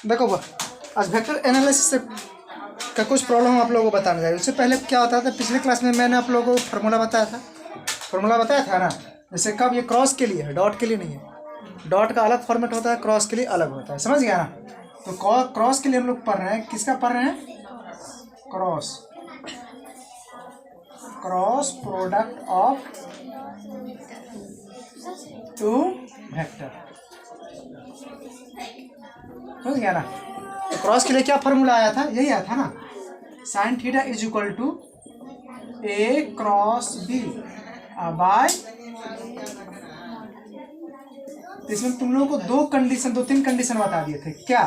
देखो आज vector analysis का कुछ प्रॉब्लम आप लोगों को बताने जाएगा। उससे पहले क्या होता था, पिछले क्लास में मैंने आप लोगों को फार्मूला बताया था ना। जैसे कब ये क्रॉस के लिए है, डॉट के लिए नहीं है। डॉट का अलग फॉर्मेट होता है, क्रॉस के लिए अलग होता है, समझ गया ना। तो क्रॉस के लिए हम लोग पढ़ रहे हैं, किसका पढ़ रहे हैं? Cross product of two vector, समझ गया ना। तो क्रॉस के लिए क्या फॉर्मूला आया था? यही आया था ना, sine theta is equal to A cross B by. इसमें तुम लोगों को दो तीन कंडीशन बता दिए थे। क्या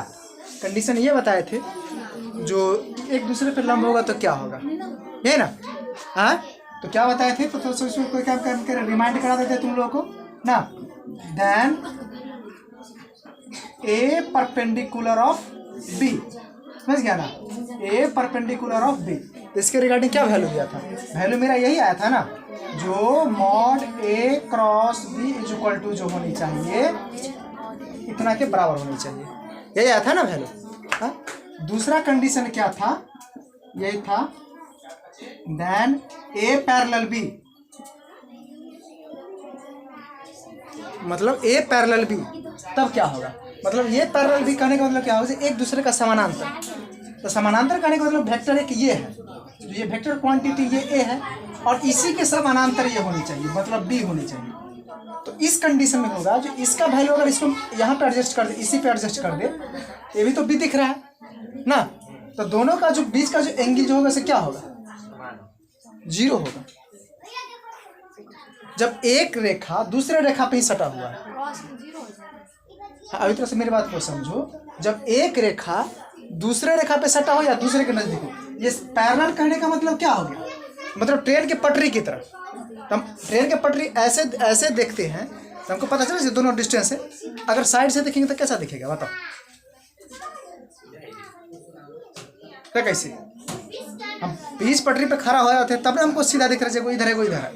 कंडीशन? ये बताए थे जो एक दूसरे पे लंब होगा तो क्या होगा, ये ना। हाँ, तो क्या बताए थे? तो कोई काम करके रिमाइंड करा देते तुम लोगों को ना। Then A perpendicular of B, समझ गया ना। ए परपेंडिकुलर ऑफ बी, इसके रिगार्डिंग क्या वैल्यू दिया था? वैल्यू मेरा यही आया था ना, जो mod A cross B is equal to जो होनी चाहिए इतना के बराबर होनी चाहिए, यही आया था ना वैल्यू। हाँ, दूसरा कंडीशन क्या था? यही था, देन ए पैरेलल बी, मतलब ए पैरेलल बी, तब क्या होगा? मतलब ये पैरेलल बी कहने का मतलब क्या होगा? एक दूसरे का समानांतर। तो समानांतर कहने का मतलब वेक्टर एक ये है, जो ये वेक्टर क्वांटिटी ये ए है, और इसी के समानांतर ये होनी चाहिए, मतलब बी होनी चाहिए। तो इस कंडीशन में होगा जो इसका वैल्यू अगर इसको यहाँ पे एडजस्ट कर दे, इसी पे एडजस्ट कर दे, ये भी तो बी दिख रहा है ना। तो दोनों का जो बीच का जो एंगल जो होगा से क्या होगा? 0 होगा। जब एक रेखा दूसरे रेखा पे ही सटा हुआ है। हाँ, अभी तरह से मेरी बात को समझो। जब एक रेखा दूसरे रेखा पे सटा हो या दूसरे के नजदीक हो, ये पैरेलल कहने का मतलब क्या हो गया? मतलब ट्रेन के पटरी की तरह। हम ट्रेन के पटरी ऐसे ऐसे देखते हैं तो हमको पता चला दोनों डिस्टेंस है। अगर साइड से देखेंगे तो कैसा दिखेगा बताओ? क्या कैसे? हम बीच पटरी पे खड़ा हुए थे तब ना हमको सीधा दिख रहा है, कोई इधर है कोई इधर है।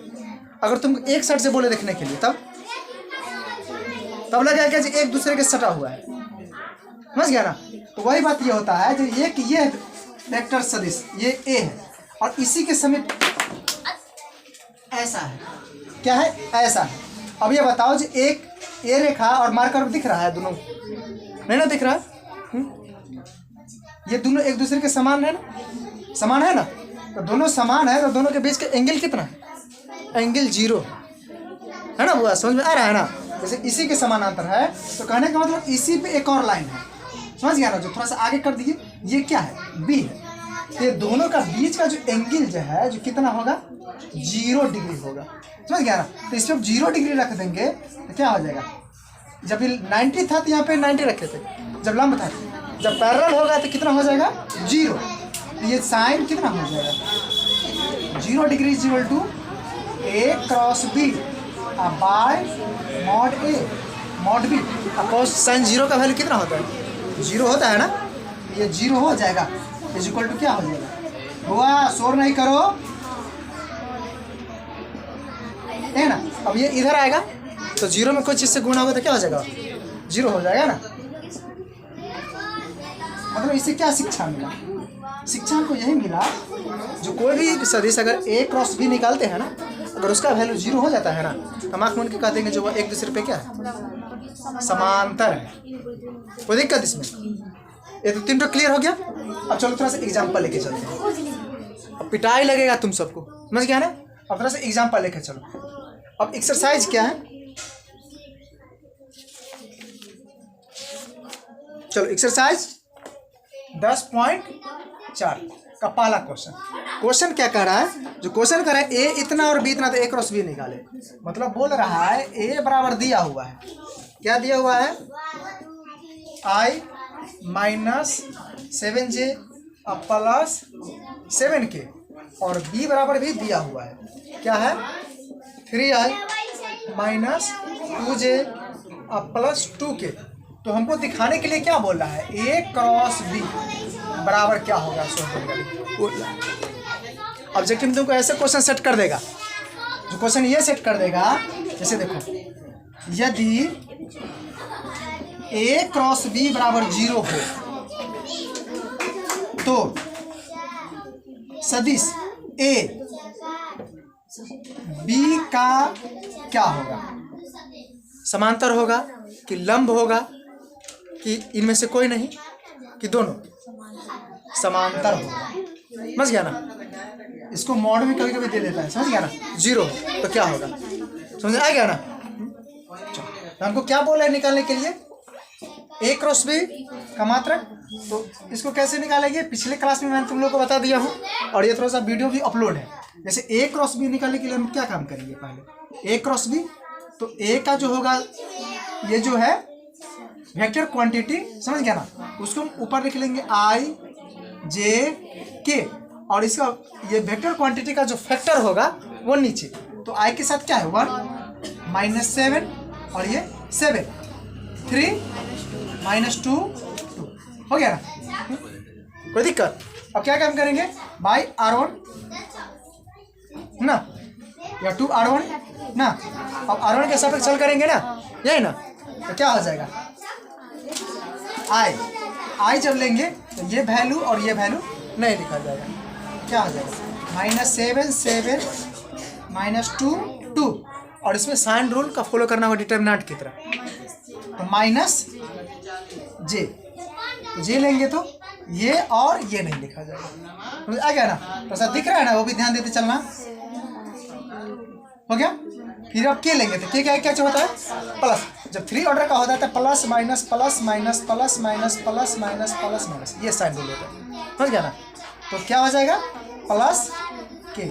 अगर तुम एक साइड से बोले देखने के लिए तब लगेगा कि एक दूसरे के सटा हुआ है, समझ गया ना। तो वही बात ये होता है, जो ये वेक्टर सदिश ये ए है और इसी के समीप ऐसा है। क्या है? ऐसा है। अब ये बताओ जो एक ए रेखा और मार्कर दिख रहा है, दोनों नहीं ना दिख रहा है? ये दोनों एक दूसरे के समान है ना, समान है ना। तो दोनों समान है तो दोनों के बीच का एंगल कितना है? एंगल 0 है ना। वो समझ में आ रहा है ना। जैसे इसी के समानांतर है तो कहने का मतलब इसी पे एक और लाइन है, समझ गया ना। जो थोड़ा सा आगे कर दिए, ये क्या है? बी है। तो ये दोनों का बीच का जो एंगल जो है जो कितना होगा? 0 डिग्री होगा, समझ गया ना। तो इस पर 0 डिग्री रख देंगे तो क्या हो जाएगा? जब ये 90 था तो यहाँ पे 90 रखे थे, जब लंब था। जब पैरेलल होगा तो कितना हो जाएगा? 0। तो ये साइन कितना हो जाएगा? 0 degree is equal to A cross B by mod A mod B. Suppose sine 0 का वैल्यू कितना होता है? 0 होता है ना। ये 0 हो जाएगा, इज इक्वल टू क्या हो जाएगा? हुआ, शोर नहीं करो, है ना। अब ये इधर आएगा तो 0 में कोई चीज़ से गुणा होगा तो क्या हो जाएगा? 0 हो जाएगा ना। मतलब इससे क्या शिक्षा मिला? शिक्षा हमको यही मिला, जो कोई भी सदिश अगर ए क्रॉस बी निकालते हैं ना, अगर उसका वैल्यू 0 हो जाता है ना, तो हम आँख मूंद के कहते हैं कि जो वो एक दूसरे पे क्या है? समांतर है। कोई दिक्कत इसमें? ये तो 3 तो क्लियर हो गया। अब चलो थोड़ा सा एग्जाम्पल लेके चलते हैं। अब पिटाई लगेगा तुम सबको, समझ गया ना। अब थोड़ा सा एग्जाम्पल लेके चलो। अब एक्सरसाइज क्या है? चलो एक्सरसाइज 10.4 का पहला क्वेश्चन क्या कह रहा है? जो क्वेश्चन कह रहा है ए इतना और बी इतना, तो ए क्रॉस बी निकाले। मतलब बोल रहा है ए बराबर दिया हुआ है, क्या दिया हुआ है? I minus 7j plus 7k, और b बराबर भी दिया हुआ है, क्या है? 3i minus 2j plus 2k। तो हमको दिखाने के लिए क्या बोल रहा है? a क्रॉस b बराबर क्या होगा? ऑब्जेक्टिव में तुमको ऐसे क्वेश्चन सेट कर देगा। जो क्वेश्चन ये सेट कर देगा, जैसे देखो, यदि ए क्रॉस बी बराबर 0 हो तो सदिश ए बी का क्या होगा? समांतर होगा कि लंब होगा कि इनमें से कोई नहीं कि दोनों? समांतर होगा। समझ गया ना? इसको मॉड में कभी कभी दे देता है, समझ गया ना? 0 तो क्या होगा? समझ आ गया ना? तो हमको क्या बोला है निकालने के लिए? ए क्रॉस बी का मात्रक। तो इसको कैसे निकालेंगे? पिछले क्लास में मैंने तुम लोगों को बता दिया हूँ और ये थोड़ा सा वीडियो भी अपलोड है। जैसे ए क्रॉस बी निकालने के लिए हम क्या काम करेंगे? पहले ए क्रॉस बी, तो ए का जो होगा ये जो है वेक्टर क्वांटिटी, समझ गया ना? उसको हम ऊपर लिख लेंगे आई जे के, और इसका ये वेक्टर क्वांटिटी का जो फैक्टर होगा वो नीचे। तो आई के साथ क्या है? 1 -7 और ये 7, 3 -2 2 हो गया ना? कोई दिक्कत? अब क्या काम करेंगे? बाई R1 ना या 2 R1 ना। अब R1 के सापेक्ष चल करेंगे ना, यही ना? तो क्या हो जाएगा? आई जब लेंगे तो ये वैल्यू और ये वैल्यू नहीं लिखा जाएगा। क्या हो जाएगा? -7 7 -2 2, और इसमें साइन रूल का फॉलो करना होगा डिटरमिनेंट की तरह। तो माइनस जे लेंगे तो ये और ये नहीं लिखा जाएगा। आ गया ना? तो सब दिख रहा है ना? वो भी ध्यान देते चलना। हो गया? फिर अब के लेंगे तो के क्या होता है? प्लस। जब 3 ऑर्डर का होता है तो plus minus plus minus plus minus plus minus plus minus, ये साइन रूल होता है। समझ गया ना? तो क्या हो जाएगा? प्लस के,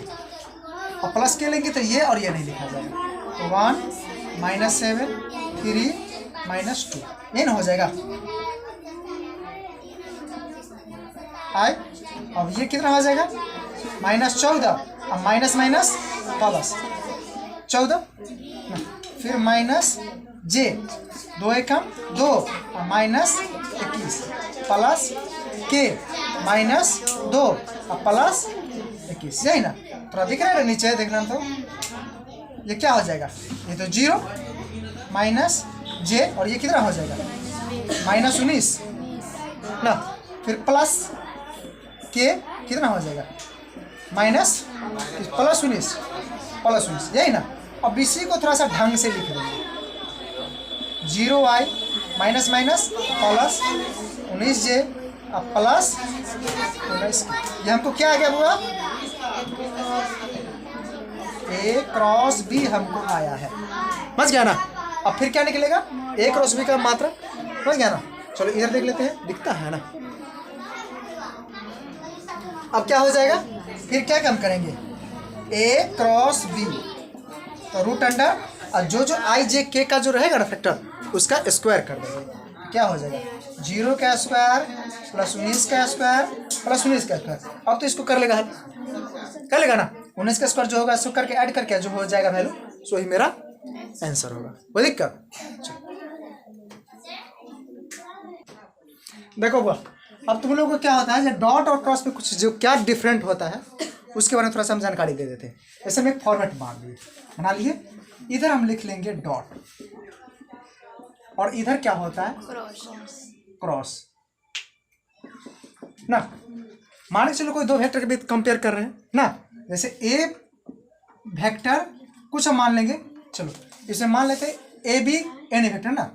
और प्लस के लेंगे तो ये और ये नहीं लिखा जाएगा। तो 1 -7 3 -2, ये ना हो जाएगा। आई अब ये कितना हो जाएगा? -14, अब माइनस माइनस प्लस 14, फिर माइनस जे 2 एकम 2 और -21 प्लस के -2 और प्लस 21, यही ना? थोड़ा दिख रहा है नीचे, देखना तो ये क्या हो जाएगा? ये तो 0 माइनस जे, और ये कितना हो जाएगा? -19 ना, फिर प्लस के कितना हो जाएगा? +19 यही ना? अब इसी को थोड़ा सा ढंग से लिख देंगे। 0i minus minus plus 19j अब प्लस 19, ये हमको क्या आ गया हुआ? ए क्रॉस बी हमको आया है। समझ गया ना? अब फिर क्या निकलेगा? ए क्रॉस बी का मात्रा। समझ गया ना? चलो इधर देख लेते हैं, दिखता है ना? अब क्या हो जाएगा? फिर क्या काम करेंगे? ए क्रॉस बी, तो रूट अंडर और जो आई जे के का जो रहेगा ना फैक्टर, उसका स्क्वायर कर देंगे। क्या हो जाएगा? 0 का स्क्वायर प्लस 19 का स्क्वायर प्लस 19 का स्क्वायर। अब तो इसको कर लेगा, कर लेगा ना? 19 का स्क्वायर जो होगा इसको करके ऐड करके जो हो जाएगा वैल्यू, सो ही मेरा आंसर होगा। कोई दिक्कत? देखो वो अब तुम लोगों को क्या होता है, जब डॉट और क्रॉस में कुछ जो क्या डिफरेंट होता है उसके बारे में थोड़ा सा हम जानकारी दे देते हैं। ऐसे में एक फॉर्मेट बना लिए। इधर हम लिख लेंगे डॉट, और इधर क्या होता है? क्रॉस ना। मान के चलो कोई दो वेक्टर के बीच कंपेयर कर रहे हैं ना, जैसे ए वेक्टर कुछ हम मान लेंगे। चलो इसे मान लेते हैं A B and a vector ना,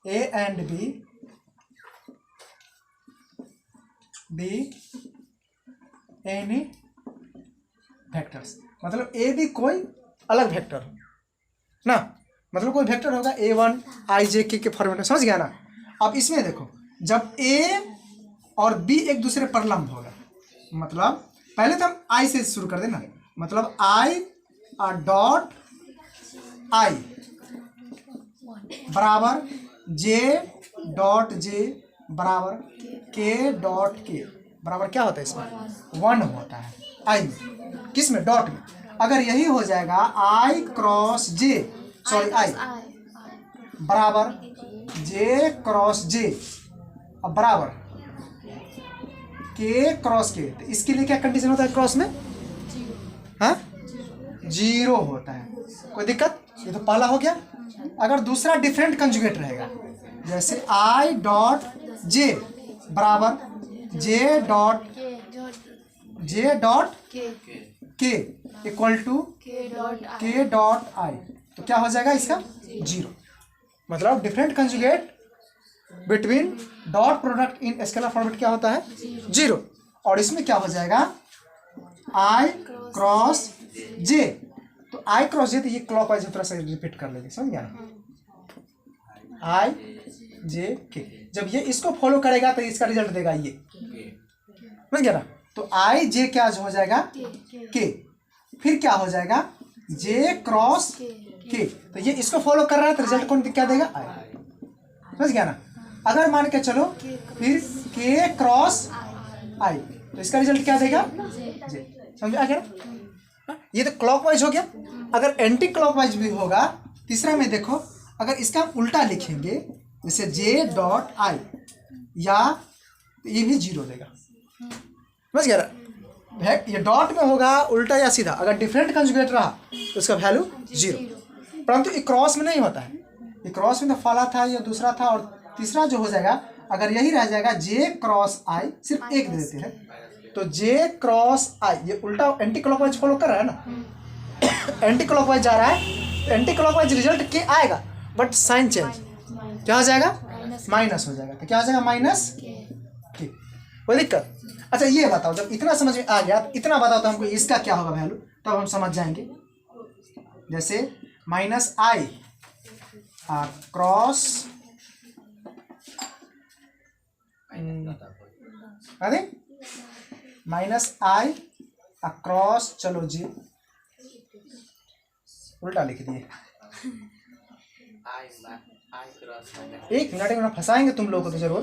A and B any vectors, मतलब ए बी कोई अलग वेक्टर ना, मतलब कोई वेक्टर होगा A1 i j k के फॉर्मेट में। समझ गया ना? अब इसमें देखो, जब A और B एक दूसरे पर लंब होगा, मतलब पहले तो हम I से शुरू कर देना, मतलब I और डॉट I बराबर J डॉट J बराबर K डॉट K बराबर क्या होता है? इसमें 1 होता है I में। किस में? डॉट में। अगर यही हो जाएगा I cross J, sorry I बराबर J क्रॉस J अब बराबर K क्रॉस K, तो इसके लिए क्या कंडीशन होता है क्रॉस में? हाँ 0 होता है। कोई दिक्कत? ये तो पहला हो गया। अगर दूसरा डिफरेंट कंजुगेट रहेगा, जैसे आई डॉट जे बराबर जे डॉट के इक्वल टू के डॉट आई, तो क्या हो जाएगा इसका 0। मतलब different conjugate between dot product in scalar format क्या होता है 0। और इसमें क्या हो जाएगा आई क्रॉस जे, तो आई क्रॉस जे, तो ये क्लॉकवाइज थोड़ा सा रिपीट कर लेंगे, समझ गया। आई जे के, जब ये इसको फॉलो करेगा तो इसका रिजल्ट देगा ये, समझ गया ना। तो आई जे क्या हो जाएगा के, फिर क्या हो जाएगा जे क्रॉस के, तो ये इसको फॉलो कर रहा है तो रिजल्ट कौन क्या देगा आई, समझ गया ना। अगर मान के चलो फिर के क्रॉस आई, तो इसका रिजल्ट क्या देगा जे, समझ आ गया ना। ये तो क्लॉकवाइज हो गया। अगर एंटी क्लॉकवाइज भी होगा तीसरा में देखो, अगर इसका हम उल्टा लिखेंगे जैसे जे डॉट आई, या ये भी 0 देगा, समझ गया ना। ये डॉट में होगा उल्टा या सीधा, अगर डिफरेंट कंजुगेट रहा तो उसका वैल्यू 0। परंतु ये क्रॉस में नहीं होता है, ये क्रॉस में तो फला था, ये दूसरा था, और तीसरा जो हो जाएगा अगर यही रह जाएगा जे क्रॉस आई, सिर्फ एक दे देते हैं, तो जे क्रॉस आई ये उल्टा एंटी क्लॉकवाइज फॉलो कर रहा है ना, एंटी क्लॉकवाइज जा रहा है, तो एंटी क्लॉकवाइज रिजल्ट के आएगा, बट साइन चेंज क्या हो जाएगा माइनस हो जाएगा, तो क्या हो जाएगा माइनस के, कोई दिक्कत। अच्छा ये बताओ, जब इतना समझ में आ गया, इतना बताओ तो हमको इसका क्या होगा वैल्यू, तब हम समझ जाएंगे। जैसे माइनस आई क्रॉस, अरे माइनस आई अक्रॉस, चलो जी उल्टा लिख दिए, एक मिनट में फंसाएंगे तुम लोगों को तो जरूर।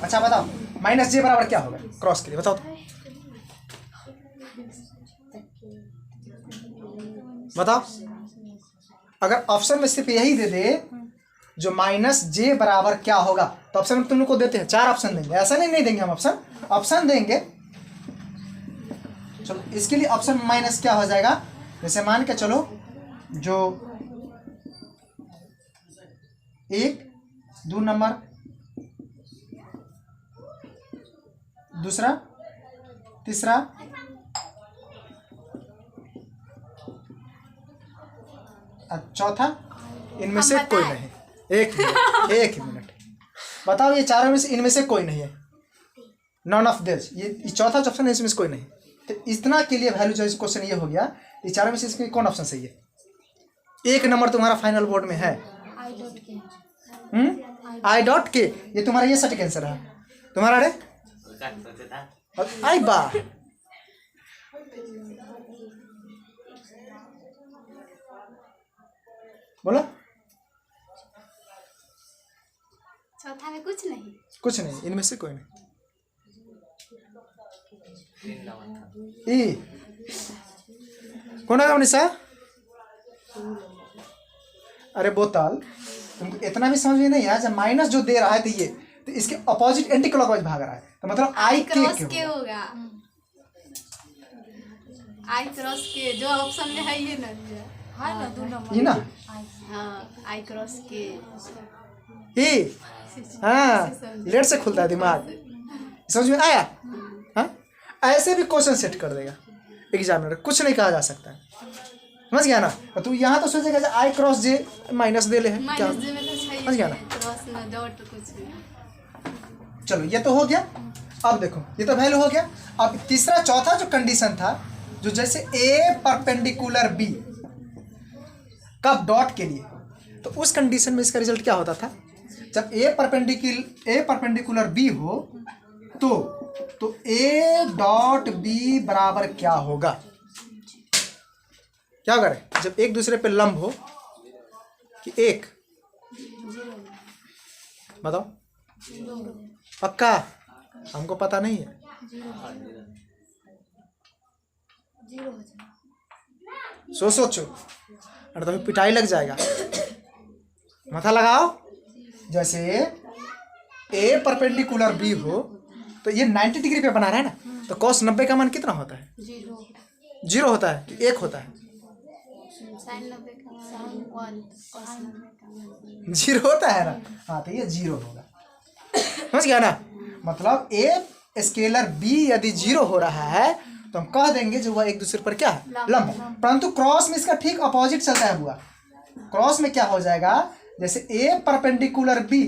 अच्छा बताओ माइनस जे बराबर क्या होगा क्रॉस के लिए, बताओ तो। बताओ, अगर ऑप्शन में सिर्फ यही दे दे जो माइनस जे बराबर क्या होगा, तो ऑप्शन में तुम लोग को देते हैं 4 ऑप्शन देंगे, ऐसा नहीं देंगे हम ऑप्शन देंगे। चलो इसके लिए ऑप्शन माइनस क्या हो जाएगा, जैसे मान के चलो जो 1 2 नंबर, दूसरा तीसरा चौथा, इनमें से कोई नहीं। एक मिनट बताओ, ये चारों में से इनमें से कोई नहीं है, नॉन ऑफ दिस, ये चौथा ऑप्शन है, इसमें से कोई नहीं। तो इतना के लिए वैल्यू जो इस क्वेश्चन ये हो गया, ये चारों में से इसमें कौन ऑप्शन सही है। 1 नंबर तुम्हारा फाइनल बोर्ड में है आई डॉट के, ये तुम्हारा ये सटीक आंसर है तुम्हारा। अरे आई बा, बोलो चौथा में कुछ नहीं, इनमें से कोई नहीं। ई कौन है निशा, अरे बोतल, तुमको इतना भी समझ में नहीं है, जब माइनस जो दे रहा है तो ये, तो इसके अपोजिट एंटी क्लॉकवाइज भाग रहा है, तो मतलब आई क्रॉस के होगा, आई क्रॉस के जो ऑप्शन में है ये ना, है ना 2 नंबर, ये ना, हाँ आई क्रॉस के, ए हाँ लेट से खुलता है दिमाग, समझ में आया। हाँ ऐसे भी क्वेश्चन सेट कर देगा एग्जामिनर, कुछ नहीं कहा जा सकता है, समझ गया ना। तो तू यहाँ तो सोचेगा आई क्रॉस जे माइनस दे ले है क्या, समझ गया ना। चलो ये तो हो गया। अब देखो ये तो वैल्यू हो गया। अब तीसरा चौथा जो कंडीशन था, जो जैसे ए परपेंडिकुलर बी कब डॉट के लिए, तो उस कंडीशन में इसका रिजल्ट क्या होता था, जब ए परपेंडिकुलर बी हो तो ए डॉट बी बराबर क्या होगा, क्या करें जब एक दूसरे पे लंब हो कि एक, बताओ पक्का, हमको पता नहीं है, सोचो अरे तो पिटाई लग जाएगा, माथा लगाओ। जैसे ए परपेंडिकुलर बी हो तो ये 90 डिग्री पे बना रहा है ना, तो cos 90 का मान कितना होता है? 0 होता है कि 1 होता है? sin 90 का मान 1 cos 90 का मान 0 होता है ना। हाँ तो ये 0 होगा, समझ गया ना। मतलब ए स्केलर बी यदि 0 हो रहा है तो हम कह देंगे जो वह एक दूसरे पर क्या है, लंब है। परंतु क्रॉस में इसका ठीक अपोजिट चलता है बुआ। क्रॉस में क्या हो जाएगा, जैसे ए परपेंडिकुलर बी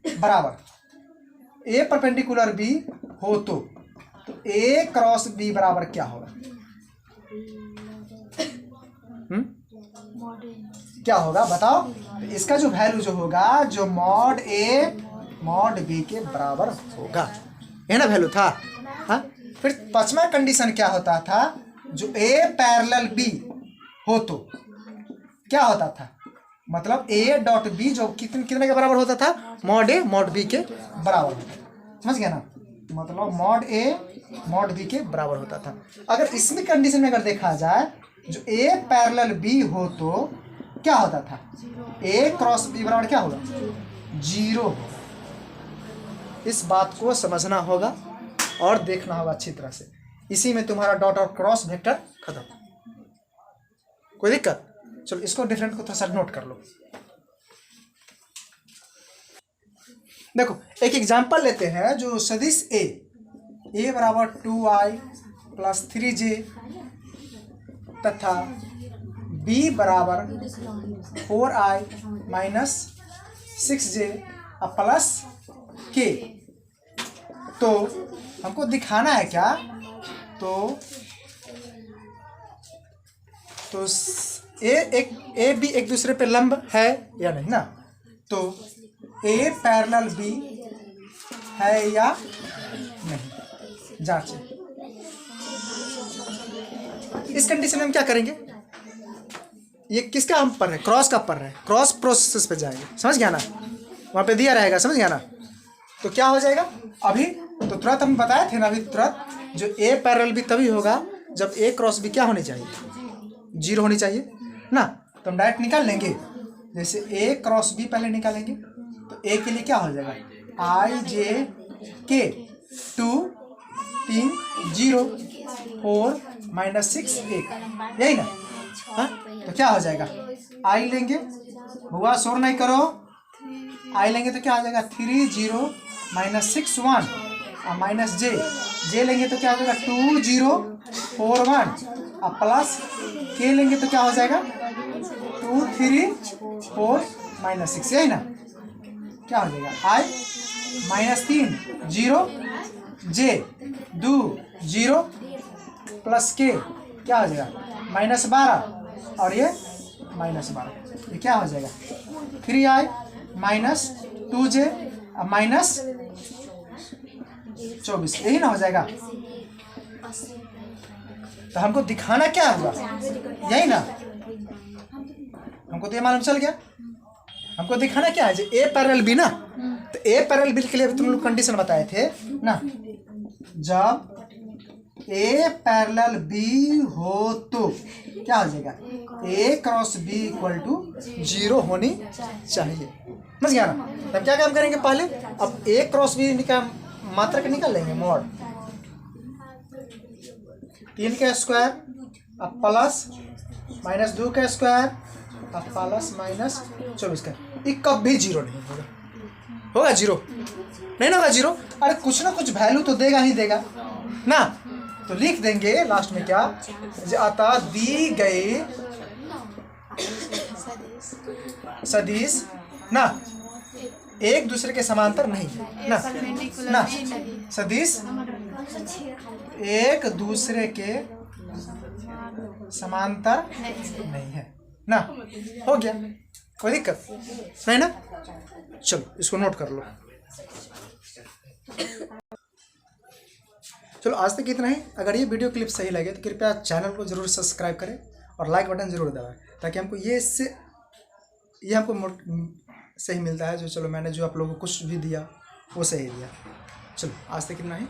बराबर ए परपेंडिकुलर बी हो तो ए क्रॉस बी बराबर क्या होगा? क्या होगा बताओ? तो इसका जो वैल्यू जो होगा, जो मॉड ए मॉड बी के बराबर होगा, ये ना वैल्यू था। हाँ, फिर पांचवा कंडीशन क्या होता था, जो ए पैरेलल बी हो तो क्या होता था, मतलब ए डॉट बी जो कितने के बराबर होता था, मॉड ए मॉड बी के बराबर होता था। समझ गया ना, मतलब मॉड ए मॉड बी के बराबर होता था। अगर इसमें कंडीशन में अगर देखा जाए, जो ए पैरेलल बी हो तो क्या होता था, ए क्रॉस बी बराबर क्या होगा, 0 होगा। इस बात को समझना होगा और देखना होगा अच्छी तरह से। इसी में तुम्हारा डॉट और क्रॉस वेक्टर खत्म। कोई दिक्कत? चलो इसको डिफरेंट को थोड़ा सा नोट कर लो। देखो एक एग्जांपल लेते हैं, जो सदिश ए बराबर 2i प्लस 3j तथा b बराबर 4i minus 6j plus k। तो हमको दिखाना है क्या, तो ए बी एक दूसरे पे लंब है या नहीं ना। तो ए पैरेलल बी है या नहीं, जांचें। इस कंडीशन में हम क्या करेंगे, ये किसका हम पढ़ रहे हैं, क्रॉस का पढ़ रहे हैं, क्रॉस प्रोसेस पे जाएंगे। समझ गया ना, वहाँ पे दिया रहेगा, समझ गया ना। तो क्या हो जाएगा, अभी तो तुरंत हम बताए थे ना, अभी तुरंत जो ए पैरेलल बी तभी होगा जब ए क्रॉस बी क्या होनी चाहिए, 0 होनी चाहिए ना। तो हम डायरेक्ट निकाल लेंगे, जैसे ए क्रॉस बी पहले निकालेंगे तो ए के लिए क्या हो जाएगा, i j k 2 3 0 4 माइनस 6 1, यही ना। हाँ तो क्या हो जाएगा, आई लेंगे, हुआ शोर नहीं करो, आई लेंगे तो क्या हो जाएगा 3 0 माइनस 6 1 और माइनस जे लेंगे तो क्या हो जाएगा 2 0 4 1 और प्लस के लेंगे तो क्या हो जाएगा 2 3 4 माइनस 6, यही ना। क्या हो जाएगा आई माइनस 3 0 जे 2 0 प्लस के क्या हो जाएगा माइनस 12 और ये माइनस 12, ये क्या हो जाएगा 3i माइनस 2j माइनस 24, यही ना हो जाएगा। तो हमको दिखाना क्या हुआ, यही ना, हमको तो ये मालूम चल गया। हमको दिखाना क्या है, जो ए पैरेलल बी ना, तो ए पैरेलल बी के लिए तुम लोग कंडीशन बताए थे ना, जब ए पैरेलल बी हो तो क्या हो जाएगा, ए क्रॉस बी इक्वल टू 0 होनी चाहिए। समझ गया ना। तब क्या काम करेंगे, पहले अब ए क्रॉस बी का मात्रा का निकाल लेंगे, मॉड 3 का स्क्वायर अब प्लस माइनस 2 का स्क्वायर अब प्लस माइनस 24 का, ये कभी 0 नहीं होगा, होगा 0 नहीं ना, होगा 0। अरे कुछ ना कुछ वैल्यू तो देगा ही देगा ना। तो लिख देंगे लास्ट में क्या, अतः दी गई सदिश ना एक दूसरे के समांतर नहीं है ना, सदिश एक दूसरे के समांतर नहीं है ना। हो गया, कोई दिक्कत नहीं ना। चलो इसको नोट कर लो। चलो आज तक इतना ही। अगर ये वीडियो क्लिप सही लगे तो कृपया चैनल को जरूर सब्सक्राइब करें और लाइक बटन जरूर दबाएं, ताकि हमको ये हमको सही मिलता है, जो चलो मैंने जो आप लोगों को कुछ भी दिया वो सही दिया। चलो आज तक इतना ही।